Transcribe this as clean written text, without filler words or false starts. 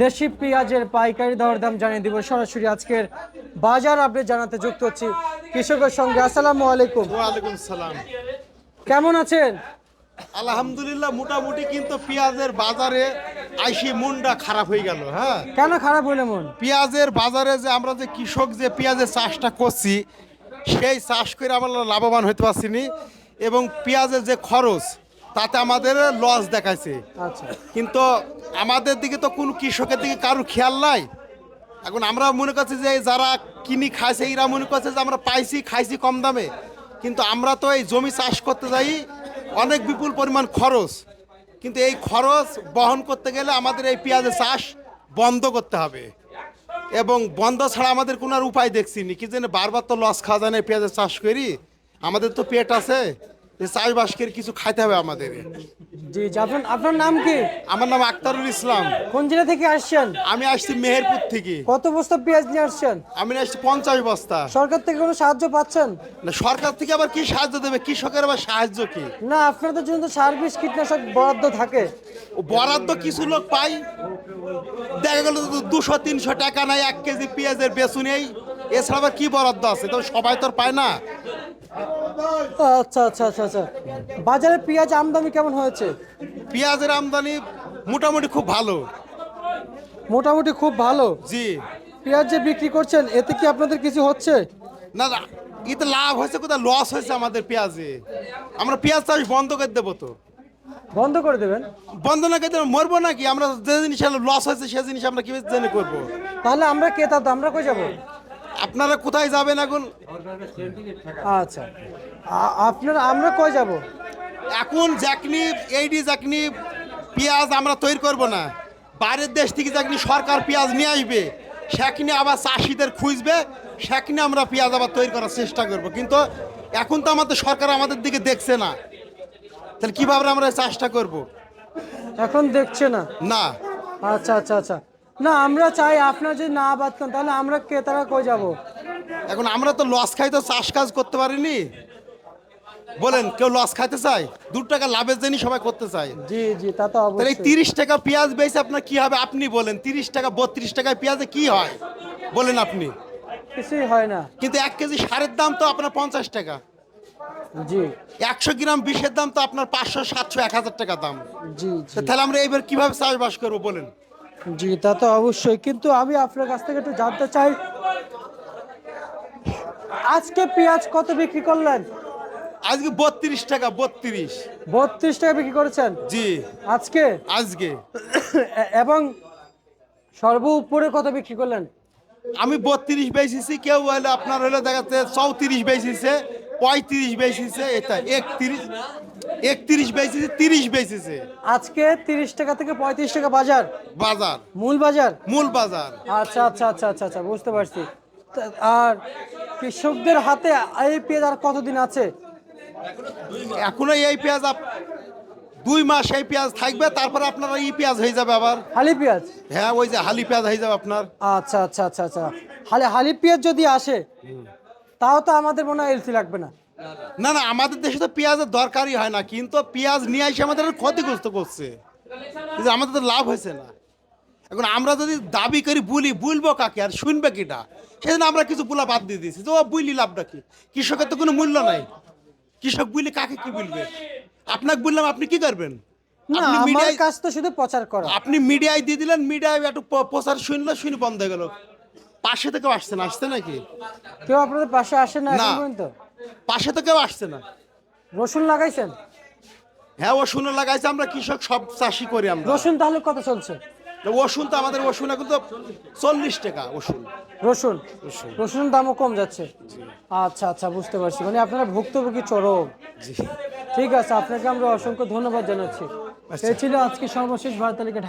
দেশি পেঁয়াজের পাইকারি দর দাম জানিয়ে দিব সরাসরি আজকের বাজার আপডেট জানাতে যুক্ত হচ্ছি কৃষকের সঙ্গে। আসসালামু আলাইকুম। ওয়ালাইকুম সালাম। কেমন আছেন? আলহামদুলিল্লাহ মোটামুটি, কিন্তু পেঁয়াজের বাজারে আইসি মনটা খারাপ হয়ে গেল। হ্যাঁ, কেন খারাপ হইলে মন? পেঁয়াজের বাজারে যে আমরা যে কৃষক যে পেঁয়াজের চাষটা করছি, সেই চাষ করে আমরা লাভবান হতে পারছি নি, এবং পেঁয়াজের যে খরচ তাতে আমাদের লস দেখাইছে। আচ্ছা, কিন্তু আমাদের দিকে তো কোনো কৃষকের দিকে কারোর খেয়াল নাই। এখন আমরা মনে করছি যে যারা কিনি খাইছে এরা মনে করছে যে আমরা পাইছি খাইছি কম দামে, কিন্তু আমরা তো এই জমি চাষ করতে যাই অনেক বিপুল পরিমাণ খরচ, কিন্তু এই খরচ বহন করতে গেলে আমাদের এই পেঁয়াজের চাষ বন্ধ করতে হবে, এবং বন্ধ ছাড়া আমাদের কোনো আর উপায় দেখছি নি। কি যেন বারবার তো লস খাওয়া যায় না, পেঁয়াজের চাষ করি, আমাদের তো পেট আছে, চাষবাস করে কিছু খাইতে হবে আমাদের। জি জি। আপনার নাম কি? আমার নাম আক্তারুল ইসলাম। কোন জেলা থেকে আসছেন? আমি আসছি মেহেরপুর থেকে। কত বস্তা পেঁয়াজ নিয়ে আসছেন? আমি আসছি 50 বস্তা। সরকার থেকে কোনো সাহায্য পাচ্ছেন? না, সরকার থেকে আবার কি সাহায্য দেবে? কৃষকের আবার সাহায্য কি? না, আপনাদের জন্য তো সার বিষ কীটনাশক বরাদ্দ থাকে। ও বরাদ্দ কিছু লোক পাই, দেখা গেল 200-300 টাকা নাই 1 কেজি পেঁয়াজের বেচু নেই, এছাড়া আবার কি বরাদ্দ আছে? তো সবাই তো আর পায় না। আচ্ছা আচ্ছা আচ্ছা আচ্ছা। বাজারে পেঁয়াজ আমদানি কেমন হয়েছে? পেঁয়াজের আমদানি মোটামুটি খুব ভালো। মোটামুটি খুব ভালো। জি। পেঁয়াজ যে বিক্রি করছেন এতে কি আপনাদের কিছু হচ্ছে? না না, এতে লাভ হয়েছে কোথায়, লস হয়েছে আমাদের পেঁয়াজে। আমরা পেঁয়াজ চাষ বন্ধ করে দেবো। তো বন্ধ করে দেবেন? বন্ধ না করে দেবো, মরবো নাকি? আমরা যে জিনিস লস হয়েছে সে জিনিস আমরা কি জেনে করবো? তাহলে আমরা ক্রেতা তো আমরা কই যাব? আপনারা কোথায় যাবেন এখন? আচ্ছা, আমরা কই যাব? এখন যাকনি এইডি যাকনি পেঁয়াজ আমরা তৈরি করব না, বাইরের দেশ থেকে যাকনি সরকার পেঁয়াজ নিয়ে আসবে, সেখানে আবার চাষিদের খুঁজবে, সেখানে আমরা পেঁয়াজ আবার তৈরি করার চেষ্টা করব। কিন্তু এখন তো আমাদের সরকার আমাদের দিকে দেখছে না, তাহলে কীভাবে আমরা এই চাষটা করব? এখন দেখছে না? না। আচ্ছা আচ্ছা আচ্ছা। না, আমরা চাই আপনারা যদি না আবাদ করেন তাহলে আমরা ক্রেতারা কই যাব? এখন আমরা তো লস খাই, তো চাষ কাজ করতে পারিনি। বলেন, কেউ লস খাইতে চায়? 2 টাকা লাভের জন্য সবাই করতে চায়। জি জি, তা তো তাহলে এই অবশ্যই। 30 টাকা পেঁয়াজ বেচে আপনার কি হবে? আপনি বলেন, 30 টাকা 32 টাকায় পেঁয়াজে কি হয় বলেন আপনি? কিছুই হয় না। কিন্তু 1 কেজি সারের দাম তো আপনার 50 টাকা, জি 100 গ্রাম বিষের দাম তো আপনার 500, 700, 1000 টাকা দাম। জি তো জি তাহলে আমরা এইবার কিভাবে চাষবাস করবো বলেন? জি, তা তো অবশ্যই। কিন্তু আমি আপনার কাছ থেকে একটু জানতে চাই, আজকে পেঁয়াজ কত বিক্রি করলেন? আজকে 32 টাকা। 32। 32 টাকা বিক্রি করেছেন জি। আজকে? আজকে এবং সর্ব উপরে কত বিক্রি করলেন? আমি 32 বেচেছি, কেউ হলে আপনার হলে দেখাচ্ছে 34 বেচেছে, 35 বেচেছে, এটা 31 বেচেছে, 30 বেচেছে। আজকে 30 টাকা থেকে 35 টাকা বাজার? বাজার, মূল বাজার? মূল বাজার। আচ্ছা আচ্ছা আচ্ছা আচ্ছা আচ্ছা, বুঝতে পারছি। আর কৃষকদের হাতে এই পেঁয়াজ আর কতদিন আছে? এখনো এই পেঁয়াজ 2 মাস এই পেঁয়াজ থাকবে, তারপরে আপনার এই পেঁয়াজ হয়ে যাবে আবার। হালি পেঁয়াজ? হ্যাঁ, ওই যে হালি পেঁয়াজ হয়ে যাবে আপনার। আচ্ছা আচ্ছা আচ্ছা আচ্ছা। হালি পেঁয়াজ যদি আসে তাও তো আমাদের মনে হয় এলসি লাগবে না? না না, আমাদের দেশে তো পেঁয়াজের দরকারই হয় না, কিন্তু পেঁয়াজ নিয়ে এসে আমাদের ক্ষতিগ্রস্ত করছে, কিন্তু আমাদের তো লাভ হয়েছে না। এখন আমরা যদি দাবি করি বলবো কাকে আর শুনবে কিটা? সেজন্য আমরা কিছু বলা বাদ দিয়ে দিয়েছি, তো বুঝলি লাভটা কি? কৃষকের তো কোনো মূল্য নাই, কৃষক বুঝলে কাকে কি বলবে? আপনাকে বললাম, আপনি কি করবেন? না, আপনি আমার মিডিয়ায়, কাজ তো শুধু প্রচার করা। আপনি মিডিয়ায় দিয়ে দিলেন, মিডিয়ায় একটু প্রচার শুনলো, শুনে বন্ধ হয়ে গেল। পাশে থেকে আসছে নাকি? কেউ আপনাদের পাশে আসে না এখন না। পর্যন্ত? পাশে তো কেউ আসছে না। রসুন লাগাইছেন? হ্যাঁ, ওষুধ লাগাইছে, আমরা কৃষক সব চাষি করি আমরা। রসুন তাহলে কত চলছে? ওষুধ তো আমাদের ওষুধ এখন তো 40 টাকা ওষুধ। রসুন? রসুনের দামও কম যাচ্ছে? আচ্ছা আচ্ছা, বুঝতে পারছি। মানে আপনারা ভুক্তভোগী চরম। ঠিক আছে, আপনাকে আমরা অসংখ্য ধন্যবাদ জানাচ্ছি। এই ছিল আজকে সর্বশেষ বার্তা ঢাকা থেকে।